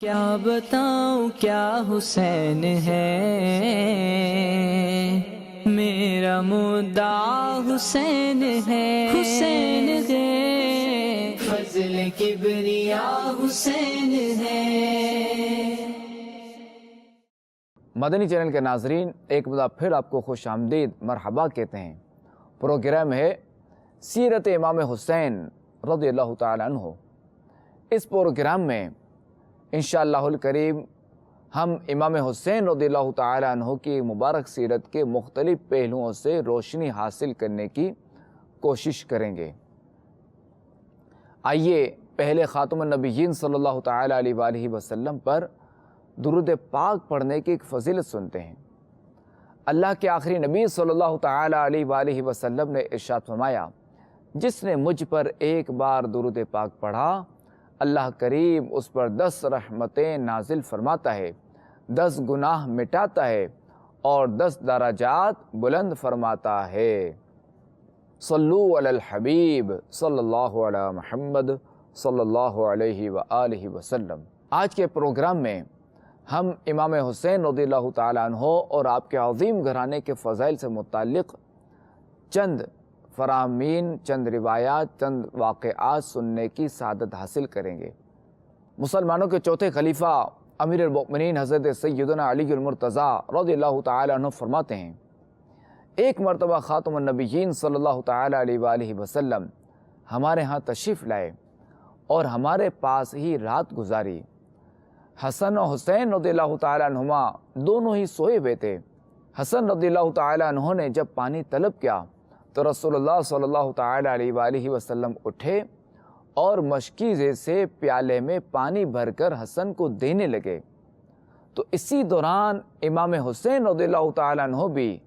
کیا بتاؤں کیا حسین ہے، میرا مدعا حسین ہے، حسین ہے، فضل کبریا حسین ہے۔ مدنی چینل کے ناظرین، ایک بار پھر آپ کو خوش آمدید مرحبا کہتے ہیں۔ پروگرام ہے سیرت امام حسین رضی اللہ تعالی عنہ۔ اس پروگرام میں انشاءاللہ الکریم ہم امام حسین رضی اللہ تعالی عنہ کی مبارک سیرت کے مختلف پہلوؤں سے روشنی حاصل کرنے کی کوشش کریں گے۔ آئیے پہلے خاتم النبیین صلی اللہ تعالی علیہ وآلہ وسلم پر درود پاک پڑھنے کی ایک فضیلت سنتے ہیں۔ اللہ کے آخری نبی صلی اللہ تعالی علیہ وآلہ وسلم نے ارشاد فرمایا، جس نے مجھ پر ایک بار درود پاک پڑھا، اللہ کریم اس پر 10 رحمتیں نازل فرماتا ہے، 10 گناہ مٹاتا ہے اور 10 درجات بلند فرماتا ہے۔ صلو علی الحبیب صلی اللہ علی محمد صلی اللہ علیہ وآلہ وسلم۔ آج کے پروگرام میں ہم امام حسین رضی اللہ تعالیٰ عنہ اور آپ کے عظیم گھرانے کے فضائل سے متعلق چند فرامین، چند روایات، چند واقعات سننے کی سعادت حاصل کریں گے۔ مسلمانوں کے چوتھے خلیفہ امیر المؤمنین حضرت سیدنا علی المرتضیٰ رضی اللہ تعالیٰ عنہ فرماتے ہیں، ایک مرتبہ خاتم النبیین صلی اللہ تعالیٰ علیہ وآلہ وسلم ہمارے ہاں تشریف لائے اور ہمارے پاس ہی رات گزاری۔ حسن و حسین رضی اللہ تعالیٰ عنہما دونوں ہی سوئے ہوئے تھے۔ حسن رضی اللہ تعالیٰ عنہ نے جب پانی طلب کیا تو رسول اللہ صلی اللہ تعالیٰ علیہ وآلہ وسلم اٹھے اور مشکیزے سے پیالے میں پانی بھر کر حسن کو دینے لگے۔ تو اسی دوران امام حسین رضی اللہ تعالیٰ عنہ بھی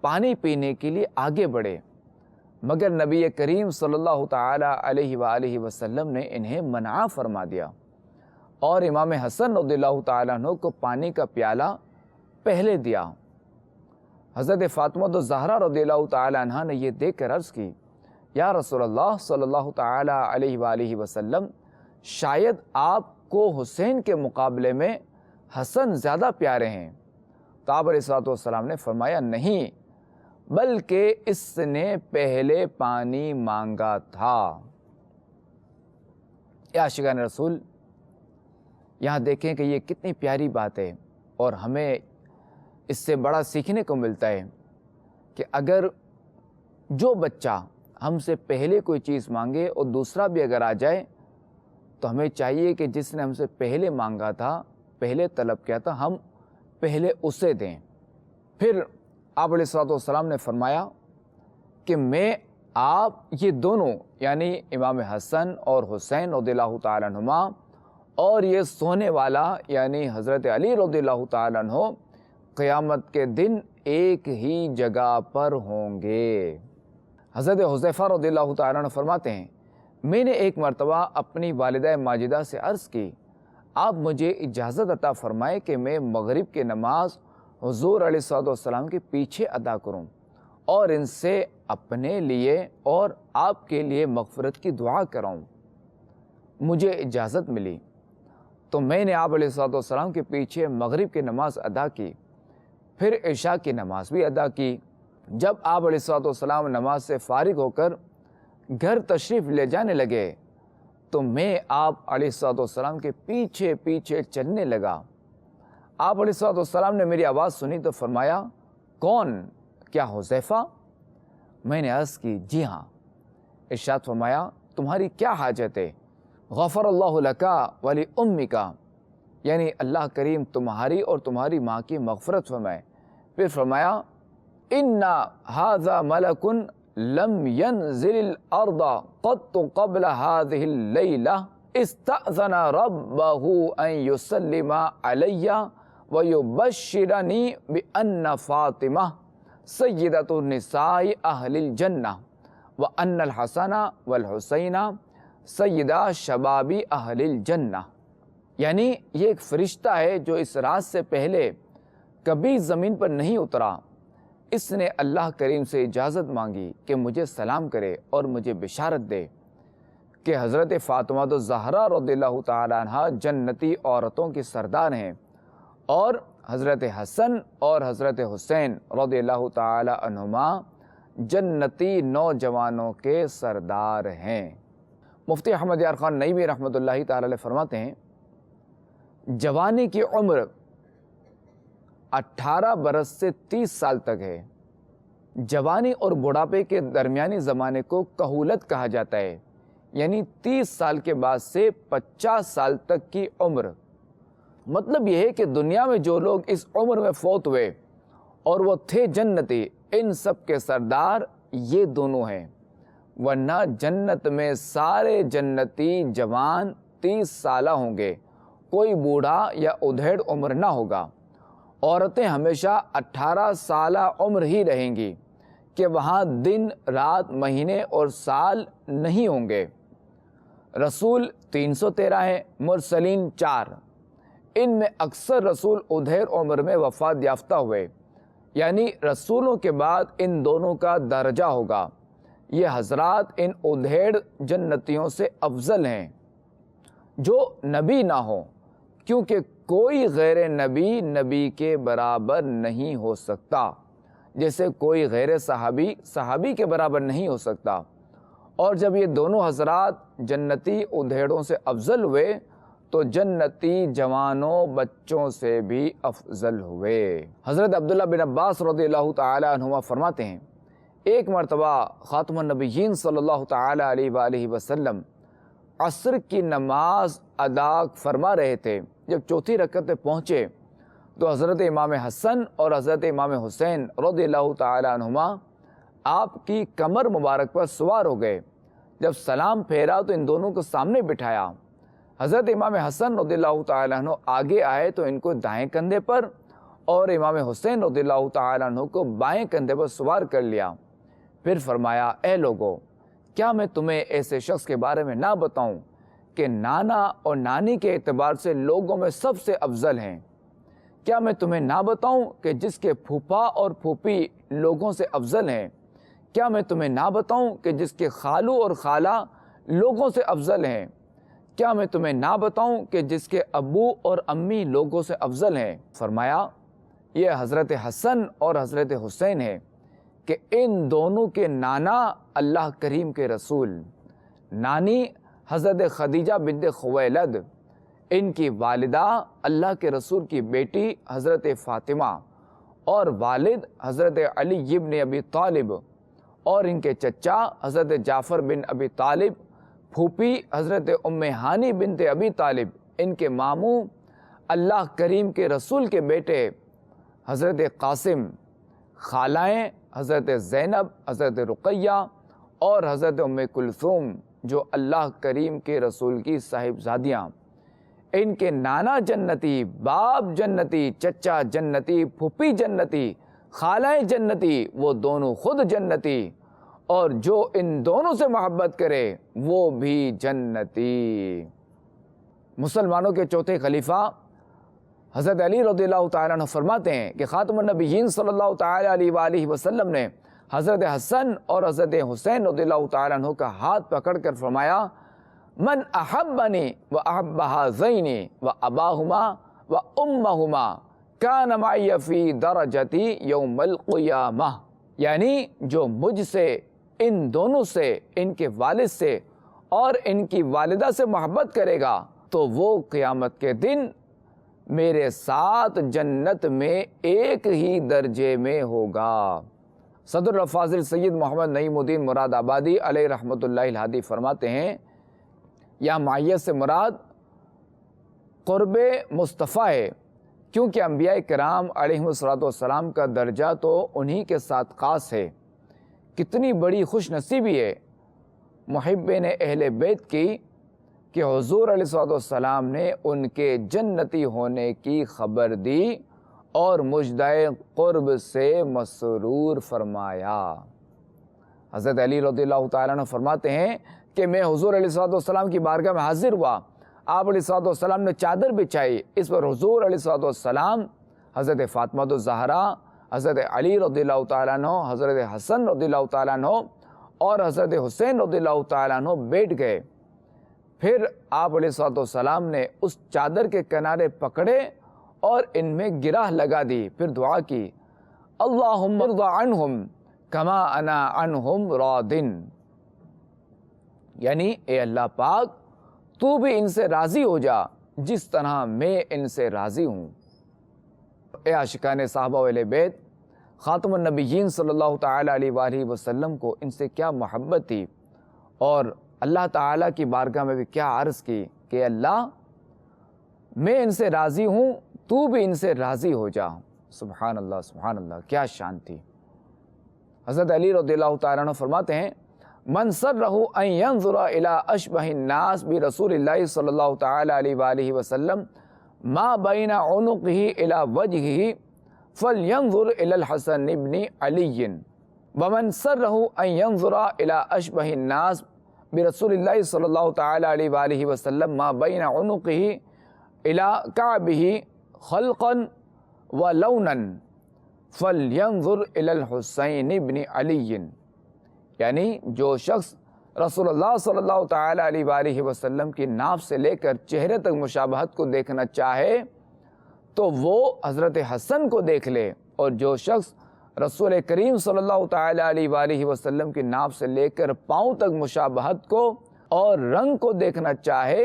پانی پینے کے لیے آگے بڑھے، مگر نبی کریم صلی اللہ تعالیٰ علیہ وآلہ وسلم نے انہیں منع فرما دیا اور امام حسن رضی اللہ تعالیٰ عنہ کو پانی کا پیالہ پہلے دیا۔ حضرت فاطمہ الزہرا رضی اللہ تعالیٰ عنہ نے یہ دیکھ کر عرض کی، یا رسول اللہ صلی اللہ تعالیٰ علیہ وآلہ وسلم، شاید آپ کو حسین کے مقابلے میں حسن زیادہ پیارے ہیں۔ تو آپ علیہ السلام نے فرمایا، نہیں، بلکہ اس نے پہلے پانی مانگا تھا۔ یا عاشقان رسول، یہاں دیکھیں کہ یہ کتنی پیاری بات ہے اور ہمیں اس سے بڑا سیکھنے کو ملتا ہے کہ اگر جو بچہ ہم سے پہلے کوئی چیز مانگے اور دوسرا بھی اگر آ جائے تو ہمیں چاہیے کہ جس نے ہم سے پہلے مانگا تھا، پہلے طلب کیا تھا، ہم پہلے اسے دیں۔ پھر آپ علیہ السلام نے فرمایا کہ میں آپ یہ دونوں یعنی امام حسن اور حسین رضی اللہ تعالیٰ عنہما اور یہ سونے والا یعنی حضرت علی رضی اللہ تعالیٰ عنہ قیامت کے دن ایک ہی جگہ پر ہوں گے۔ حضرت حذیفہ رضی اللہ تعالیٰ عنہ فرماتے ہیں، میں نے ایک مرتبہ اپنی والدہ ماجدہ سے عرض کی، آپ مجھے اجازت عطا فرمائے کہ میں مغرب کی نماز حضور علیہ السلام کے پیچھے ادا کروں اور ان سے اپنے لیے اور آپ کے لیے مغفرت کی دعا کراؤں۔ مجھے اجازت ملی تو میں نے آپ علیہ السلام کے پیچھے مغرب کی نماز ادا کی، پھر عشاء کی نماز بھی ادا کی۔ جب آپ علیہ السلام نماز سے فارغ ہو کر گھر تشریف لے جانے لگے تو میں آپ علیہ السلام کے پیچھے پیچھے چلنے لگا۔ آپ علیہ السلام نے میری آواز سنی تو فرمایا، کون؟ کیا حذیفہ؟ میں نے عرض کی، جی ہاں۔ ارشاد فرمایا، تمہاری کیا حاجت ہے؟ غفر اللہ لکا ولی امکا، یعنی اللہ کریم تمہاری اور تمہاری ماں کی مغفرت فرمائے۔ پھر فرمایا، اِنَّ هَذَا مَلَكٌ لَمْ يَنزِلِ الْأَرْضَ قَطُّ قَبْلَ هَذِهِ اللَّيْلَةِ اسْتَأْذَنَ رَبَّهُ أَن يُسَلِّمَ عَلَيَّ وَيُبَشِّرَنِي بِأَنَّ فَاطِمَةَ سَيِّدَةُ النِّسَاءِ أَهْلِ الْجَنَّةِ وَأَنَّ الْحَسَنَ وَالْحُسَيْنَ سَيِّدَا شَبَابِ أَهْلِ الْجَنَّةِ، یعنی یہ ایک فرشتہ ہے جو اس رات سے پہلے کبھی زمین پر نہیں اترا۔ اس نے اللہ کریم سے اجازت مانگی کہ مجھے سلام کرے اور مجھے بشارت دے کہ حضرت فاطمہ الزہرا رضی اللہ تعالیٰ عنہ جنتی عورتوں کی سردار ہیں اور حضرت حسن اور حضرت حسین رضی اللہ تعالیٰ عنہما جنتی نوجوانوں کے سردار ہیں۔ مفتی احمد یار خان نعیمی رحمۃ اللہ تعالیٰ علیہ فرماتے ہیں جوانی کی عمر 18 برس سے 30 سال تک ہے۔ جوانی اور بڑھاپے کے درمیانی زمانے کو کہولت کہا جاتا ہے، یعنی 30 سال کے بعد سے 50 سال تک کی عمر۔ مطلب یہ ہے کہ دنیا میں جو لوگ اس عمر میں فوت ہوئے اور وہ تھے جنتی، ان سب کے سردار یہ دونوں ہیں، ورنہ جنت میں سارے جنتی جوان 30 سالہ ہوں گے، کوئی بوڑھا یا ادھیڑ عمر نہ ہوگا۔ عورتیں ہمیشہ 18 سالہ عمر ہی رہیں گی کہ وہاں دن رات مہینے اور سال نہیں ہوں گے۔ رسول 313 ہیں، مرسلین 4۔ ان میں اکثر رسول ادھیڑ عمر میں وفات یافتہ ہوئے، یعنی رسولوں کے بعد ان دونوں کا درجہ ہوگا۔ یہ حضرات ان ادھیڑ جنتیوں سے افضل ہیں جو نبی نہ ہوں، کیونکہ کوئی غیر نبی نبی کے برابر نہیں ہو سکتا، جیسے کوئی غیر صحابی صحابی کے برابر نہیں ہو سکتا۔ اور جب یہ دونوں حضرات جنتی ادھیڑوں سے افضل ہوئے تو جنتی جوانوں بچوں سے بھی افضل ہوئے۔ حضرت عبداللہ بن عباس رضی اللہ تعالی عنہما فرماتے ہیں ایک مرتبہ خاتم النبیین صلی اللہ تعالی علیہ وآلہ وسلم عصر کی نماز ادا فرما رہے تھے۔ جب چوتھی رکعت پہ پہنچے تو حضرت امام حسن اور حضرت امام حسین رضی اللہ تعالی عنہما آپ کی کمر مبارک پر سوار ہو گئے۔ جب سلام پھیرا تو ان دونوں کو سامنے بٹھایا۔ حضرت امام حسن رضی اللہ تعالیٰ عنہ آگے آئے تو ان کو دائیں کندھے پر اور امام حسین رضی اللہ تعالیٰ عنہ کو بائیں کندھے پر سوار کر لیا۔ پھر فرمایا اے لوگو، کیا میں تمہیں ایسے شخص کے بارے میں نہ بتاؤں کہ نانا اور نانی کے اعتبار سے لوگوں میں سب سے افضل ہیں؟ کیا میں تمہیں نہ بتاؤں کہ جس کے پھوپھا اور پھوپھی لوگوں سے افضل ہیں؟ کیا میں تمہیں نہ بتاؤں کہ جس کے خالو اور خالہ لوگوں سے افضل ہیں؟ کیا میں تمہیں نہ بتاؤں کہ جس کے ابو اور امی لوگوں سے افضل ہیں؟ فرمایا یہ حضرت حسن اور حضرت حسین ہیں کہ ان دونوں کے نانا اللہ کریم کے رسول، نانی حضرت خدیجہ بنت خویلد، ان کی والدہ اللہ کے رسول کی بیٹی حضرت فاطمہ، اور والد حضرت علی بن ابی طالب، اور ان کے چچا حضرت جعفر بن ابی طالب، پھوپھی حضرت ام ہانی بنت ابی طالب، ان کے ماموں اللہ کریم کے رسول کے بیٹے حضرت قاسم، خالائیں حضرت زینب، حضرت رقیہ اور حضرت ام کلثوم جو اللہ کریم کے رسول کی صاحبزادیاں۔ ان کے نانا جنتی، باپ جنتی، چچا جنتی، پھوپھی جنتی، خالائیں جنتی، وہ دونوں خود جنتی، اور جو ان دونوں سے محبت کرے وہ بھی جنتی۔ مسلمانوں کے چوتھے خلیفہ حضرت علی رضی اللہ تعالیٰ عنہ فرماتے ہیں کہ خاتم النبیین صلی اللہ تعالیٰ علیہ وآلہ وسلم نے حضرت حسن اور حضرت حسین رضی اللہ تعالیٰ عنہ کا ہاتھ پکڑ کر فرمایا من احبنی و احب ہذین و اباہما و امہما کان معی فی درجتی یوم القیامہ، یعنی جو مجھ سے، ان دونوں سے، ان کے والد سے اور ان کی والدہ سے محبت کرے گا تو وہ قیامت کے دن میرے ساتھ جنت میں ایک ہی درجے میں ہوگا۔ صدر الفاضل سید محمد نعیم الدین مراد آبادی علیہ رحمۃ اللہ الہادی فرماتے ہیں یا معیت سے مراد قرب مصطفیٰ ہے، کیونکہ انبیاء کرام علیہ السلام کا درجہ تو انہی کے ساتھ خاص ہے۔ کتنی بڑی خوش نصیبی ہے محبین اہل بیت کی کہ حضور علیہ السلام نے ان کے جنتی ہونے کی خبر دی اور مجدہ قرب سے مسرور فرمایا۔ حضرت علی رضی اللہ تعالیٰ عنہ فرماتے ہیں کہ میں حضور علیہ السلام کی بارگاہ میں حاضر ہوا، آپ علیہ السلام نے چادر بچھائی، اس پر حضور علیہ السلام، حضرت فاطمہ الزہرا، حضرت علی رضی اللہ تعالیٰ عنہ، حضرت حسن رضی اللہ تعالیٰ عنہ اور حضرت حسین رضی اللہ تعالیٰ عنہ بیٹھ گئے۔ پھر آپ علیہ الصلوۃ والسلام نے اس چادر کے کنارے پکڑے اور ان میں گرہ لگا دی، پھر دعا کی، اللہم ارض عنہم کما انا عنہم راضٍ، یعنی اے اللہ پاک تو بھی ان سے راضی ہو جا جس طرح میں ان سے راضی ہوں۔ اے عاشقان صحابہ و اہل بیت، خاتم النبیین صلی اللہ تعالیٰ علیہ وآلہ وسلم کو ان سے کیا محبت تھی، اور اللہ تعالیٰ کی بارگاہ میں بھی کیا عرض کی کہ اللہ میں ان سے راضی ہوں، تو بھی ان سے راضی ہو جا۔ سبحان اللہ سبحان اللہ، کیا شان تھی۔ حضرت علی رضی اللہ تعالیٰ عنہ فرماتے ہیں، من سرہ ان ینظر الی اشبہ الناس برسول اللہ صلی اللہ تعالیٰ علیہ وآلہ وسلم ما بین عنقہ الی وجہہ فلینظر الی الحسن بن علی، ومن سرہ ان ینظر الی اشبہ الناس برسول اللہ صلی اللہ تعالیٰ علیہ وآلہ وسلم ما بین عنقہ الی کعبہ خلقا ولونا فلینظر الی الحسین بن علی، یعنی جو شخص رسول اللہ صلی اللہ تعالیٰ علیہ وآلہ وسلم کی ناف سے لے کر چہرے تک مشابہت کو دیکھنا چاہے تو وہ حضرت حسن کو دیکھ لے، اور جو شخص رسول کریم صلی اللہ تعالیٰ علیہ وآلہ وسلم کی ناف سے لے کر پاؤں تک مشابہت کو اور رنگ کو دیکھنا چاہے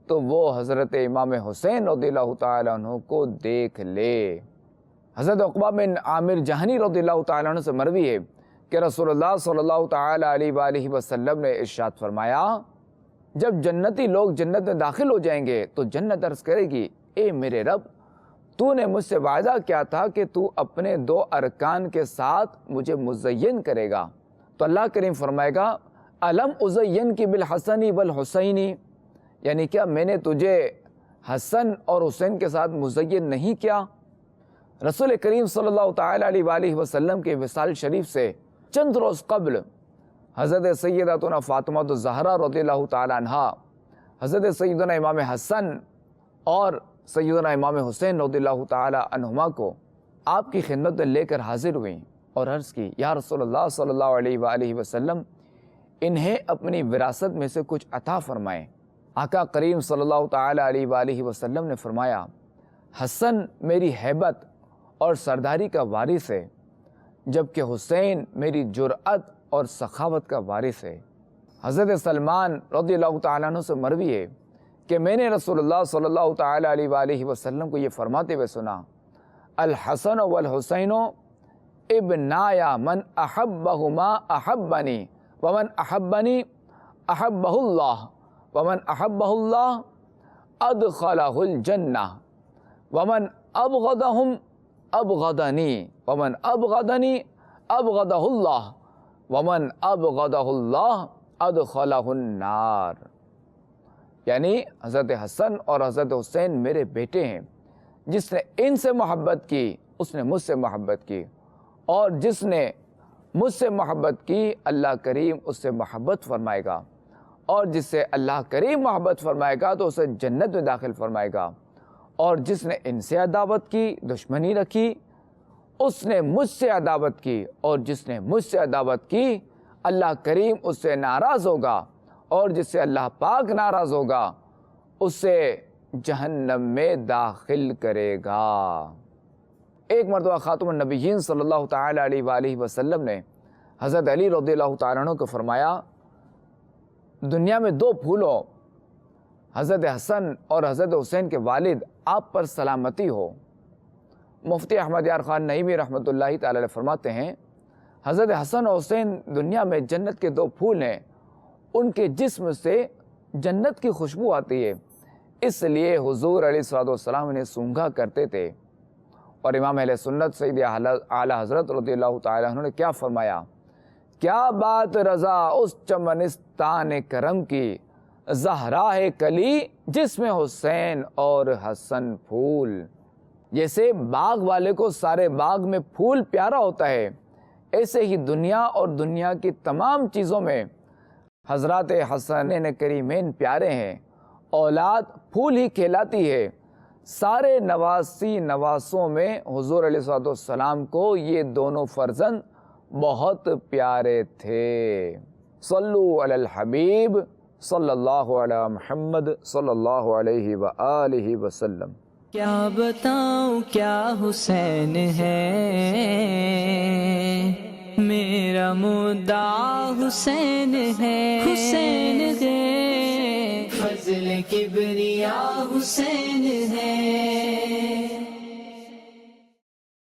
تو وہ حضرت امام حسین رضی اللہ تعالیٰ عنہ کو دیکھ لے۔ حضرت عقبہ بن عامر جہنی رضی اللہ تعالیٰ عنہ سے مروی ہے کہ رسول اللہ صلی اللہ تعالیٰ علیہ وآلہ وسلم نے ارشاد فرمایا، جب جنتی لوگ جنت میں داخل ہو جائیں گے تو جنت عرض کرے گی، اے میرے رب، تو نے مجھ سے وعدہ کیا تھا کہ تو اپنے 2 ارکان کے ساتھ مجھے مزین کرے گا، تو اللہ کریم فرمائے گا، الم ازین کی بالحسن والحسین، یعنی کیا میں نے تجھے حسن اور حسین کے ساتھ مزین نہیں کیا؟ رسول کریم صلی اللہ تعالیٰ علیہ وآلہ وسلم کے وصال شریف سے چند روز قبل حضرت سیدتنا فاطمہ الزہرا رضی اللہ تعالیٰ عنہا حضرت سیدنا امام حسن اور سیدنا امام حسین رضی اللہ تعالیٰ عنہما کو آپ کی خدمت میں لے کر حاضر ہوئیں اور عرض کی، یا رسول اللہ صلی اللہ علیہ وآلہ وسلم، انہیں اپنی وراثت میں سے کچھ عطا فرمائیں۔ آقا کریم صلی اللہ تعالیٰ علیہ وآلہ وسلم نے فرمایا، حسن میری ہیبت اور سرداری کا وارث ہے، جبکہ حسین میری جرأت اور سخاوت کا وارث ہے۔ حضرت سلمان رضی اللہ تعالیٰ عنہ سے مروی ہے کہ میں نے رسول اللہ صلی اللہ تعالیٰ علیہ وآلہ وسلم کو یہ فرماتے ہوئے سنا، الحسن والحسین ابنایا من احبہما احبنی ومن احبنی احبہ اللہ ومن احبہ اللہ ادخلہ الجنہ ومن ابغضہم ابغضنی ومن ابغضنی ابغضہ اللہ ومن ابغضہ اللہ ادخلہ النار، یعنی حضرت حسن اور حضرت حسین میرے بیٹے ہیں، جس نے ان سے محبت کی اس نے مجھ سے محبت کی، اور جس نے مجھ سے محبت کی اللہ کریم اس سے محبت فرمائے گا، اور جس سے اللہ کریم محبت فرمائے گا تو اسے جنت میں داخل فرمائے گا، اور جس نے ان سے عداوت کی، دشمنی رکھی، اس نے مجھ سے عداوت کی، اور جس نے مجھ سے عداوت کی اللہ کریم اس سے ناراض ہوگا، اور جس سے اللہ پاک ناراض ہوگا اسے جہنم میں داخل کرے گا۔ ایک مرتبہ خاتم النبیین صلی اللہ تعالیٰ علیہ وآلہ وسلم نے حضرت علی رضی اللہ تعالیٰ عنہ کو فرمایا، دنیا میں 2 پھولوں، حضرت حسن اور حضرت حسین کے والد آپ پر سلامتی ہو۔ مفتی احمد یار خان نعیمی رحمۃ اللہ تعالی علیہ فرماتے ہیں، حضرت حسن اور حسین دنیا میں جنت کے 2 پھول ہیں، ان کے جسم سے جنت کی خوشبو آتی ہے، اس لیے حضور علیہ الصلوۃ والسلام انہیں سونگھا کرتے تھے۔ اور امام اہل سنت سید اعلیٰ حضرت رضی اللہ تعالیٰ عنہ نے کیا فرمایا، کیا بات رضا اس چمنستان کرم کی، زہرا ہے کلی جس میں حسین اور حسن پھول۔ جیسے باغ والے کو سارے باغ میں پھول پیارا ہوتا ہے، ایسے ہی دنیا اور دنیا کی تمام چیزوں میں حضرات حسنین کریمین پیارے ہیں، اولاد پھول ہی کہلاتی ہے۔ سارے نواسی نواسوں میں حضور علیہ الصلوۃ والسلام کو یہ دونوں فرزند بہت پیارے تھے۔ صلو علی الحبیب صلی اللہ علی محمد صلی اللہ علیہ وآلہ وسلم۔ کیا بتاؤں کیا حسین ہے، میرا مدعا حسین ہے، حسین ہے، فضل کبریا حسین ہے۔